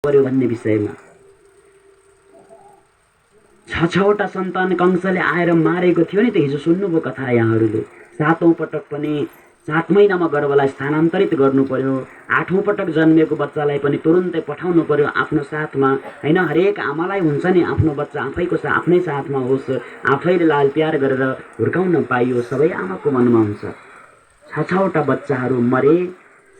पर्यो भन्ने विषयमा। 6 सन्तान कंसले आएर मारेको थियो नि त, हिजो सुन्नुभयो कथा यहाँहरूले। 7औं पटक पनि 7 महिनामा गर्भलाई स्थानान्तरित गर्नु पर्यो। 8औं पटक जन्मेको बच्चालाई पनि तुरुन्तै पठाउनु पर्यो आफ्नो साथमा, हैन। हरेक आमालाई हुन्छ नि आफ्नो बच्चा आफैको आफ्नै साथमा होस्, आफैले लाल प्यार गरेर हुर्काउन पाइयो, सबै आमाको मनमा हुन्छ। 6 बच्चाहरू मरे।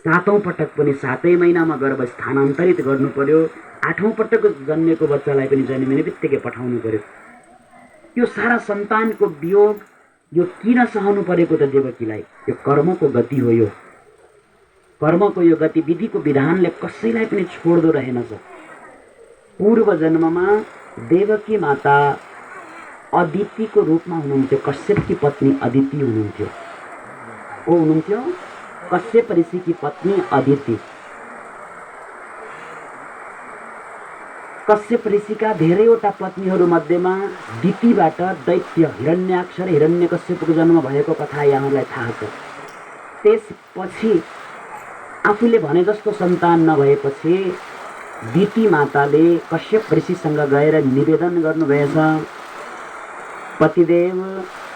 7औं पटक पनि 7 महिनामा गर्भ स्थानान्तरित गर्नु पर्यो। 8औं पटक जन्मेको बच्चालाई पनि जन्मिने बित्तिकै पठाउनु पर्यो। यो सारा सन्तानको वियोग यो किन सहनु परेको त देवकीलाई? यो कर्मको गति हो। यो कर्मको यो गतिविधिको विधानले कसैलाई पनि छोड्दो रहेनछ। पूर्व जन्ममा देवकी माता अदितिको रूपमा हुनुहुन्थ्यो। कश्यपकी पत्नी अदिति हुनुहुन्थ्यो। को हुनुहुन्थ्यो? कश्यप ऋषिकी पत्नी अदिति। कश्यप ऋषिका धेरैवटा पत्नीहरू मध्येमा दितिबाट दैत्य हिरण्याक्ष र हिरण्यकश्यपको जन्म भएको कथा यहाँलाई थाहा छ। त्यसपछि आफूले भने जस्तो सन्तान नभएपछि दिति माताले कश्यप ऋषिसँग गएर निवेदन गर्नुभएछ, पतिदेव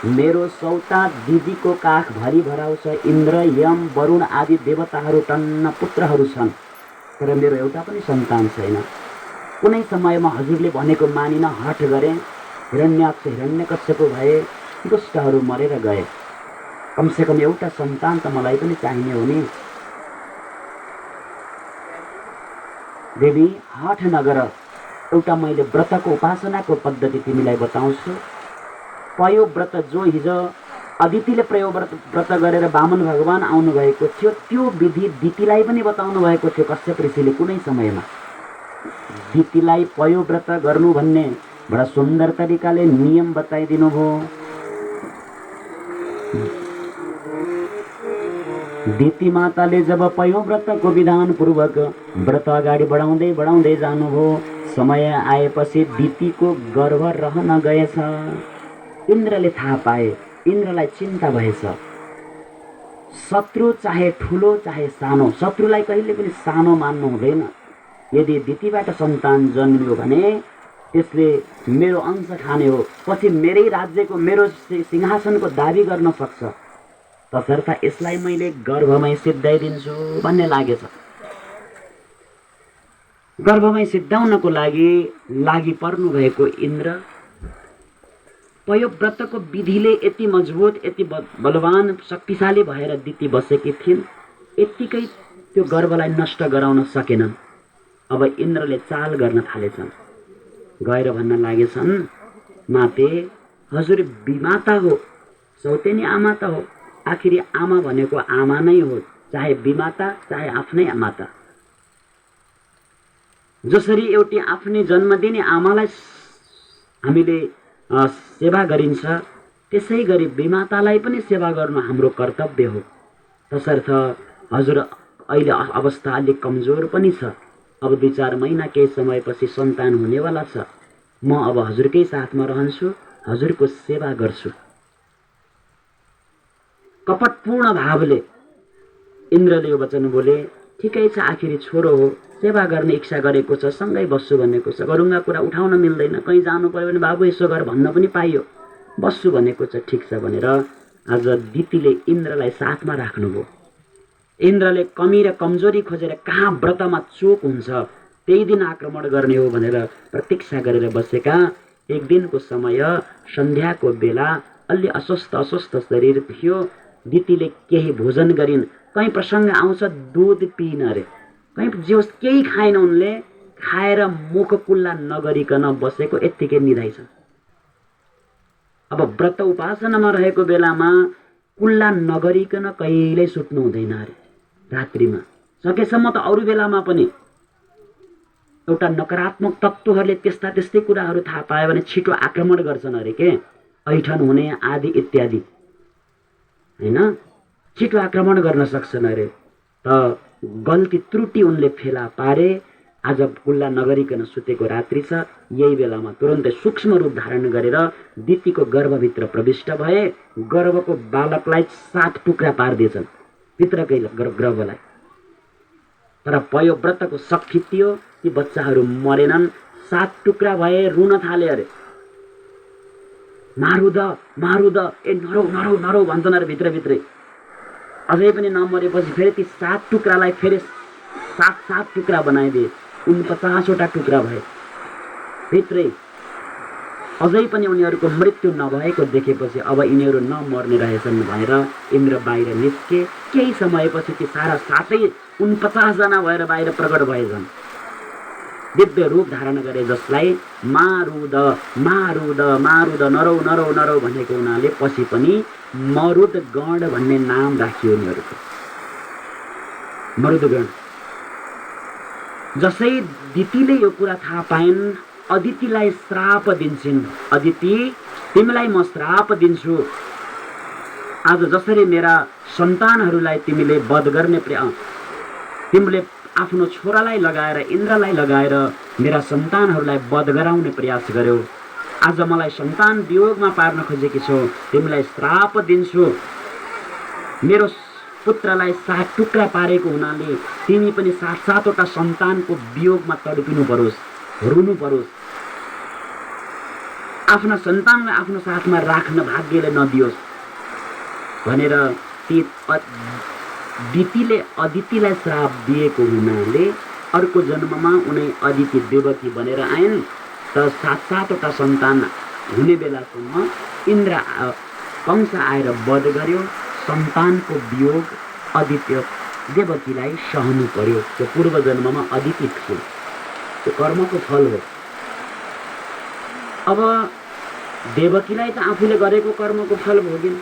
मेरो सौता दिदीको काख भरि भराउँछ, इन्द्र यम वरुण आदि देवताहरू टन्न पुत्रहरू छन्, तर मेरो एउटा पनि सन्तान छैन। कुनै समयमा हजुरले भनेको मानिन हठ गरे, हिरण्याक्ष हिरण्यकश्यप भए, दुष्टहरू मरेर गए। कमसेकम एउटा सन्तान त मलाई पनि चाहिने हो नि। देवी हठ नगर, एउटा मैले व्रतको उपासनाको पद्धति तिमीलाई बताउँछु। पयो व्रत जो हिजो अदितिले प्रयो व्रत गरेर वामन भगवान आउनु भएको थियो, त्यो विधि दितिलाई पनि बताउनु भएको थियो कश्यप ऋषिले कुनै समयमा। दितिलाई पयो व्रत गर्नु भन्ने बडा सुन्दर तरिकाले नियम बताइदिनु भयो। दिति माताले जब पयो व्रतको विधान पूर्वक व्रत अगाडि बढाउँदै बढाउँदै जानुभयो, समय आएपछि दितिको गर्भ रहन गएछ। इन्द्रले थाहा पाए, इन्द्रलाई चिन्ता भएछ। शत्रु चाहे ठुलो चाहे सानो, शत्रुलाई कहिले पनि सानो मान्नु हुँदैन। यदि दितिबाट सन्तान जन्मियो भने त्यसले मेरो अंश खाने हो, पछि मेरै राज्यको मेरो सिंहासनको दाबी गर्न सक्छ, तसर्थ यसलाई मैले गर्भमै सिद्धाइदिन्छु भन्ने लागेछ। गर्भमै सिद्धाउनको लागि पर्नु भएको इन्द्र पयोव्रतको विधिले यति मजबुत यति बलवान शक्तिशाली भएर दिति बसेकी थिइन्, यत्तिकै त्यो गर्भलाई नष्ट गराउन सकेनन्। अब इन्द्रले चाल गर्न थालेछन्। गएर भन्न लागेछन्, माते हजुर विमाता हो, सौतेनी आमा त हो, आखिरी आमा भनेको आमा नै हो, चाहे विमाता चाहे आफ्नै माता। जसरी एउटी आफ्नै जन्म दिने आमालाई हामीले सेवा गरिन्छ, त्यसै गरी विमातालाई पनि सेवा गर्नु हाम्रो कर्तव्य हो। तसर्थ हजुर अहिले अवस्था अलिक कमजोर पनि छ। अब 2-4 महिना केही समयपछि सन्तान हुनेवाला छ। म अब हजुरकै साथमा रहन्छु, हजुरको सेवा गर्छु। कपटपूर्ण भावले इन्द्रले यो वचन बोले, ठिकै छ, आखिरी छोरो हो, सेवा गर्ने इच्छा गरेको छ, सँगै बस्छु भनेको छ, गरुङ्गा कुरा उठाउन मिल्दैन, कहीँ जानु पर्यो भने बाबु यसो गर भन्न पनि पाइयो, बस्छु भनेको छ, ठिक छ भनेर आज दितिले इन्द्रलाई साथमा राख्नुभयो। इन्द्रले कमी र कमजोरी खोजेर कहाँ व्रतमा चोक हुन्छ त्यही दिन आक्रमण गर्ने हो भनेर प्रतीक्षा गरेर बसेका। एक दिनको समय सन्ध्याको बेला अलि अस्वस्थ शरीर थियो। दितिले केही भोजन गरिन्, कहीँ प्रसङ्ग आउँछ दुध पिइन अरे, कहीँ जे होस् केही खाएन उनले, खाएर मुख कुल्ला नगरिकन बसेको यत्तिकै निधाइछ। अब व्रत उपासनामा रहेको बेलामा कुल्ला नगरिकन कहिल्यै सुत्नु हुँदैन अरे रात्रिमा। सकेसम्म त अरू बेलामा पनि एउटा नकारात्मक तत्त्वहरूले त्यस्तै कुराहरू थाहा पायो भने छिटो आक्रमण गर्छन् अरे के, ऐठन हुने आदि इत्यादि, हैन, छिटो आक्रमण गर्न सक्छन् अरे। त गल्ती त्रुटि उनले फेला पारे। आज कुल्ला नगरिकन सुतेको रात्रि छ, यही बेलामा तुरन्तै सूक्ष्म रूप धारण गरेर दितिको गर्भभित्र प्रविष्ट भए। गर्भको बालकलाई 7 टुक्रा पार्दिएछन् भित्रकै गर्भलाई। तर पयोव्रतको शक्ति थियो, ती बच्चाहरू मरेनन्, 7 टुक्रा भए, रुन थाले अरे। मारु द ए नरौ नरौ नरौ भन्छन् अरे भित्रभित्रै। अझै पनि नमरेपछि फेरि ती 7 टुक्रालाई फेरि 7 टुक्रा बनाइदिए, 49वटा टुक्रा भए भित्रै। अझै पनि उनीहरूको मृत्यु नभएको देखेपछि अब यिनीहरू नमर्ने रहेछन् भनेर इन्द्र बाहिर निस्के। केही समयपछि ती सारा 49 जना भएर बाहिर प्रकट भएछन्। दिव्य रूप धारण गरे, जसलाई मारुद नरौ नरौ नरौ भनेको हुनाले पछि पनि मरुद गण भन्ने नाम राखियो उनीहरूको। मरुद गण। जसै दितिले यो कुरा थाहा पाइन्, अदितिलाई श्राप दिन्छन्। अदिति, तिमीलाई म श्राप दिन्छु। आज जसरी मेरा सन्तानहरूलाई तिमीले वध गर्ने तिमीले आफ्नो छोरालाई लगाएर, इन्द्रलाई लगाएर मेरा सन्तानहरूलाई वध गराउने प्रयास गर्यौ। आज मलाई सन्तान वियोगमा पार्न खोजेकी छौ, तिमीलाई श्राप दिन्छु। मेरो पुत्रलाई 7 टुक्रा पारेको हुनाले तिमी पनि 7-7वटा सन्तानको वियोगमा तडपिनु परोस्, रुनु परोस्। आफ्ना सन्तानलाई आफ्नो साथमा राख्न भाग्यले नदियोस् भनेर ती दितिले अदितिलाई श्राप दिएको हुनाले अर्को जन्ममा उनी अदिति देवकी बनेर आइन्। त 7-7वटा सन्तान हुने बेलासम्म इन्द्र कंस आएर वध गर्यो। सन्तानको वियोग आदित्य देवकीलाई सहनु पर्यो। त्यो पूर्व जन्ममा अदिति थिए, त्यो कर्मको फल हो। अब देवकीलाई त आफूले गरेको कर्मको फल भोगिन्,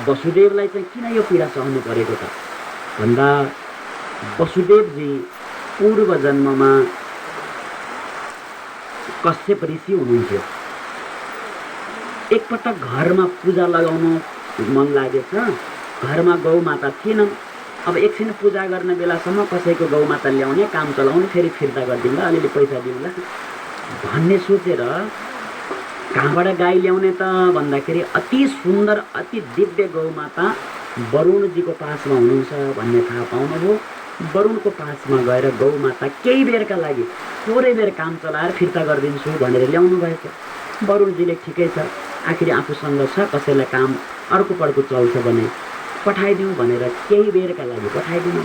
वसुदेवलाई चाहिँ किन यो पीडा सहनु परेको त भन्दा वसुदेवजी पूर्व जन्ममा कश्यप ऋषि हुनुहुन्थ्यो। एकपटक घरमा पूजा लगाउनु मन लागेछ, घरमा गौमाता थिएनन्। अब एकछिन पूजा गर्ने बेलासम्म कसैको गौमाता ल्याउने, काम चलाउने, फेरि फिर्ता गरिदिउँला, अलिअलि पैसा दिउँला भन्ने सोचेर कहाँबाट गाई ल्याउने त भन्दाखेरि अति सुन्दर अति दिव्य गौमाता वरुणजीको पासमा हुनुहुन्छ भन्ने थाहा पाउनुभयो। वरुणको पासमा गएर गौमाता केही बेरका लागि थोरै बेर काम चलाएर फिर्ता गरिदिन्छु भनेर ल्याउनु भएछ। वरुणजीले ठिकै छ, आखिर आफूसँग छ, कसैलाई काम अर्को पड्को चल्छ भने पठाइदिउँ भनेर केही बेरका लागि पठाइदिनु।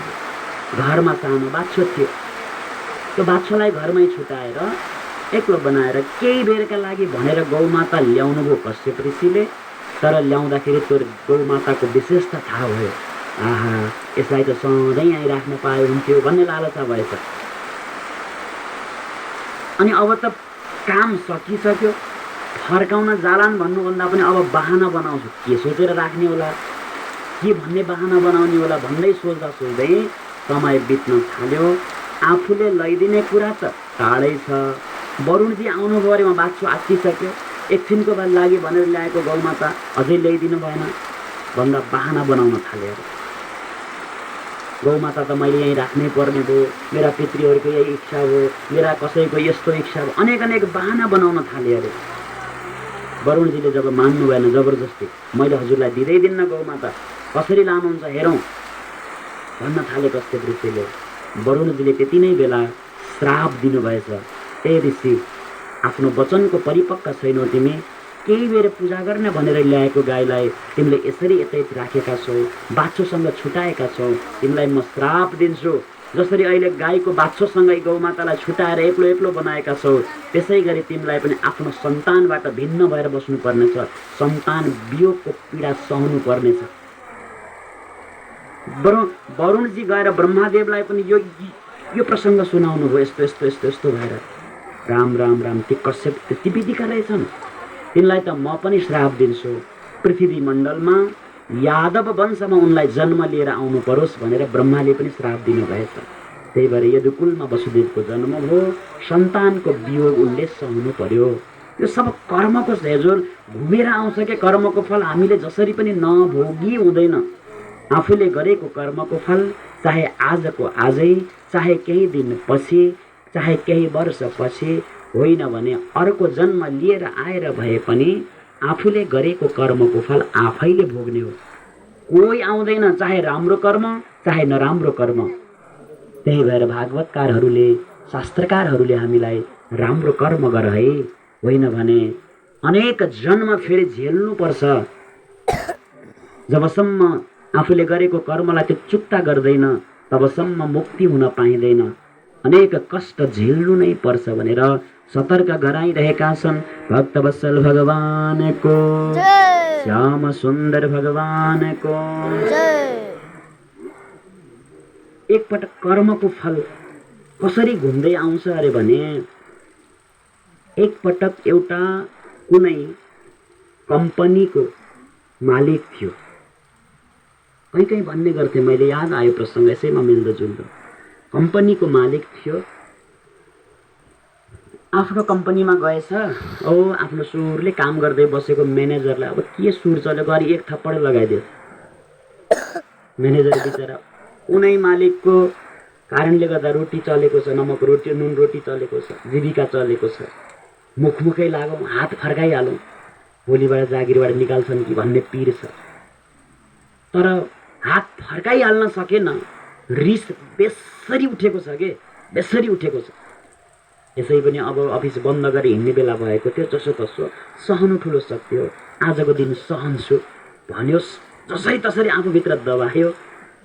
घरमा सानो बाछो थियो, त्यो बाछोलाई घरमै छुटाएर एक्लो बनाएर केही बेरका लागि भनेर गौमाता ल्याउनु भयो कश्यप ऋषिले। तर ल्याउँदाखेरि त्यो गौमाताको विशेषता थाहा भयो। आहा, यसलाई त सधैँ यहाँ राख्न पाए हुन्थ्यो भन्ने लालसा भएछ। अनि अब त काम सकिसक्यो, फर्काउन जालान् भन्नुभन्दा पनि अब बहाना बनाउँछु, के सोचेर राख्ने होला, के भन्ने बहाना बनाउने होला भन्दै सोच्दा सोच्दै समय बित्न थाल्यो। आफूले लैदिने कुरा त टाढै छ। वरुणजी आउनुभयो अरे, बाछो आत्तिसक्यो, एकछिनको बाद लागि भनेर ल्याएको गौमाता अझै ल्याइदिनु भएन भन्दा बहाना बनाउन थाल्यो। गौमाता त मैले यहीँ राख्नै पर्ने भयो, मेरा पितृहरूको यही इच्छा हो, मेरा कसैको यस्तो इच्छा हो, अनेक अनेक बहाना बनाउन थाले अरे। वरुणजीले जब मान्नु भएन, जबरजस्ती मैले हजुरलाई दिँदै दिन्न गौमाता, कसरी लानुहुन्छ हेरौँ भन्न थाले कश्यप ऋषिले। वरुणजीले त्यति नै बेला श्राप दिनुभएछ, ए ऋषि, आफ्नो वचनको परिपक्व छैनौ तिमी, केही बेर पूजा गर्ने भनेर ल्याएको गाईलाई तिमीले यसरी यतै राखेका छौ, बाछोसँग छुटाएका छौ, तिमीलाई म श्राप दिन्छु। जसरी अहिले गाईको बाछोसँगै गौमातालाई छुटाएर एक्लो एक्लो बनाएका छौ, त्यसै गरी तिमीलाई पनि आफ्नो सन्तानबाट भिन्न भएर बस्नुपर्नेछ, सन्तान वियोगको पीडा सहनु पर्नेछ। वरुणजी गएर ब्रह्मादेवलाई पनि यो प्रसङ्ग सुनाउनु भयो, यस्तो यस्तो यस्तो यस्तो भएर। राम राम राम, ती कश्यप त्यति विधिका रहेछन्, तिनलाई त म पनि श्राप दिन्छु। पृथ्वी मण्डलमा यादव वंशमा उनलाई जन्म लिएर आउनु परोस् भनेर ब्रह्माले पनि श्राप दिनुभएछ। त्यही भएर यदुकुलमा वसुदेवको जन्म हो, सन्तानको वियोग उनले सहनु पर्यो। यो सब कर्मको हेजोर घुमेर आउँछ के कर्मको फल हामीले जसरी पनि नभोगी हुँदैन। आफूले गरेको कर्मको फल चाहे आजको आजै, चाहे केही दिन पछि, चाहे केही वर्ष पछि होइन भने अर्को जन्म लिएर आएर भए पनि आफूले गरेको कर्मको फल आफैले भोग्ने हो। कोही आउँदैन, चाहे राम्रो कर्म चाहे नराम्रो कर्म। त्यही भएर भागवतकारहरूले शास्त्रकारहरूले हामीलाई राम्रो कर्म गर है, होइन भने अनेक जन्म फेरि झेल्नुपर्छ। जबसम्म आफूले गरेको कर्मलाई त्यो चुक्ता गर्दैन तबसम्म मुक्ति हुन पाइँदैन, अनेक कष्ट झेल्नु नै पर्छ भनेर सतर्क गराइरहेका छन् भक्तवत्सल भगवानको, श्याम सुन्दर भगवानको। एकपटक कर्मको फल कसरी घुम्दै आउँछ अरे भने, एकपटक एउटा कुनै कम्पनीको मालिक थियो। कहीँ भन्ने गर्थे, मैले याद आयो प्रसङ्ग, यसैमा मिल्दोजुल्दो। कम्पनीको मालिक थियो, आफ्नो कम्पनीमा गएछ। आफ्नो सुरले काम गर्दै बसेको म्यानेजरलाई अब के सुर चल्यो गरी एक थप्पड लगाइदियो। म्यानेजर बिचरा कुनै मालिकको कारणले गर्दा रोटी चलेको छ, नमक रोटी नुन रोटी चलेको छ, जीविका चलेको छ, मुखमुखै लागौँ, हात फर्काइहालौँ, भोलिबाट जागिरबाट निकाल्छन् कि भन्ने पिर छ। तर हात फर्काइहाल्न सकेन, रिस बेसरी उठेको छ के, बेसरी उठेको छ। यसै पनि अब अफिस बन्द गरी हिँड्ने बेला भएको थियो, जसो तसो सहनु ठुलो शक्ति हो, आजको दिन सहन्छु भन्यो, जसरी तसरी आफूभित्र दबायो।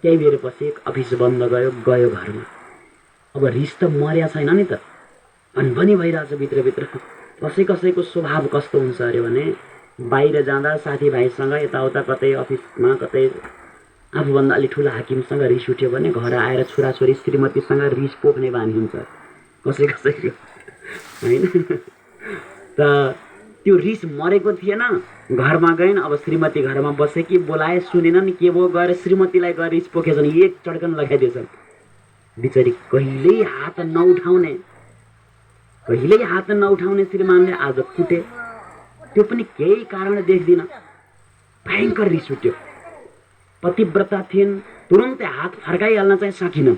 केही बेरपछि अफिस बन्द गयो घरमा। अब रिस त मर्या छैन नि त, भनभनी भइरहेछ भित्रभित्र। कसैको स्वभाव कस्तो हुन्छ अरे भने, बाहिर जाँदा साथीभाइसँग यताउता कतै अफिसमा कतै आफूभन्दा अलि ठुला हाकिमसँग रिस उठ्यो भने घर आएर छोराछोरी श्रीमतीसँग रिस पोख्ने बानी हुन्छ कसैको, होइन। त त्यो रिस मरेको थिएन, घरमा गएन। अब श्रीमती घरमा बसे कि बोलाए, सुनेनन्, के भयो, गएर श्रीमतीलाई गएर रिस पोखेछन्, एक चड्कन लगाइदिएछन्। बिचरी कहिल्यै हात नउठाउने श्रीमानले आज कुटे। त्यो पनि केही कारण देख्दिन, भयङ्कर रिस उठ्यो। पतिव्रता थिइन्, तुरुन्तै हात फर्काइहाल्न चाहिँ सकिन।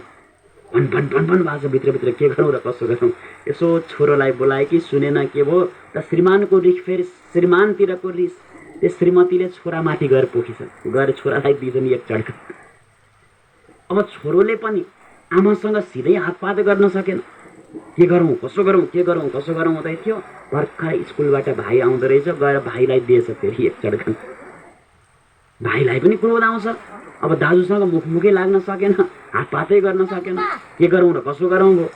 भन भाषा भित्रभित्र के गरौँ र कसो गरौँ। यसो छोरोलाई बोलाए कि सुनेन, के भयो त श्रीमानको रिस, फेरि श्रीमानतिरको रिस, त्यो श्रीमतीले छोरामाथि गएर पोखिछन्, गएर छोरालाई दिन्छन् एक चड्का। अब छोरोले पनि आमासँग सिधै हातपात गर्न सकेन, के गरौँ कसो गरौँ हुँदै थियो। भर्खर स्कुलबाट भाइ आउँदो रहेछ, गएर भाइलाई दिएछ फेरि एक चड्का। भाइलाई पनि क्रोध आउँछ। अब दाजुसँग मुखमुखै लाग्न सकेन, हातपातै गर्न सकेन, के गरौँ र कसो गरौँ भो।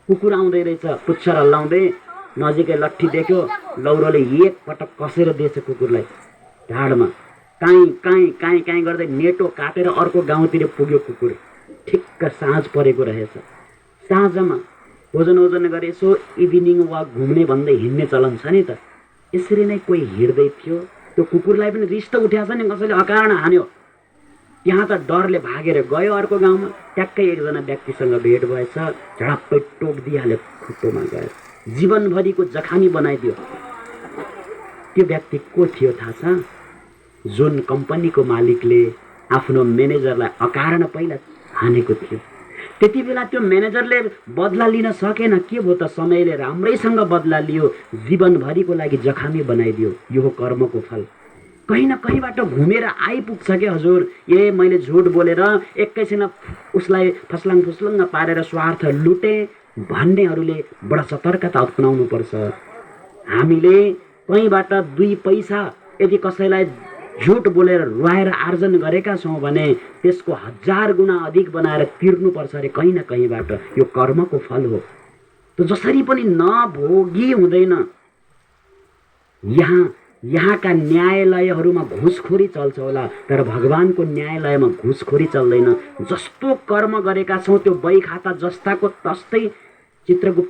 कुकुर आउँदै रहेछ, पुच्छर हल्लाउँदै, नजिकै लट्ठी देख्यो, लौरोले एक पटक कसेर दिएछ कुकुरलाई ढाडमा। काहीँ गर्दै नेटो काटेर अर्को गाउँतिर पुग्यो कुकुर। ठिक्क साँझ परेको रहेछ। साँझमा भोजन गरे, यसो इभिनिङ वाक घुम्ने भन्दै हिँड्ने चलन छ नि त। यसरी नै कोही हिँड्दै थियो, त्यो कुकुरलाई पनि रिस त उठ्याछ नि, कसैले अकारण हान्यो। त्यहाँ त डरले भागेर गयो अर्को गाउँमा। ट्याक्कै एकजना व्यक्तिसँग भेट भएछ, झडप्पै टोक दिइहाल्यो खुट्टोमा गएर, जीवनभरिको जखानी बनाइदियो। त्यो व्यक्ति को थियो थाहा छ? जुन कम्पनीको मालिकले आफ्नो म्यानेजरलाई अकारण पहिला हानेको थियो। त्यति बेला त्यो म्यानेजरले बदला लिन सकेन, के भयो त, समयले राम्रैसँग बदला लियो, जीवनभरिको लागि जखामी बनाइदियो। यो हो कर्मको फल। कहीँ न कहीँबाट घुमेर आइपुग्छ के हजुर। मैले झुट बोलेर एकैछिन उसलाई फस्लाङ फुस्लुङ्ग पारेर स्वार्थ लुटे भन्नेहरूले बडा सतर्कता अपनाउनु पर्छ। हामीले कहीँबाट 2 पैसा यदि कसैलाई झुट बोलेर रुवाएर आर्जन गरेका छौँ भने त्यसको 1000 गुणा अधिक बनाएर तिर्नुपर्छ अरे कहीँ न कहीँबाट। यो कर्मको फल हो। त जसरी पनि नभोगी हुँदैन। यहाँका न्यायालयहरूमा घुसखोरी चल्छ होला, तर भगवानको न्यायालयमा घुसखोरी चल्दैन। जस्तो कर्म गरेका छौँ त्यो बही खाता जस्ताको तस्तै चित्रगुप्त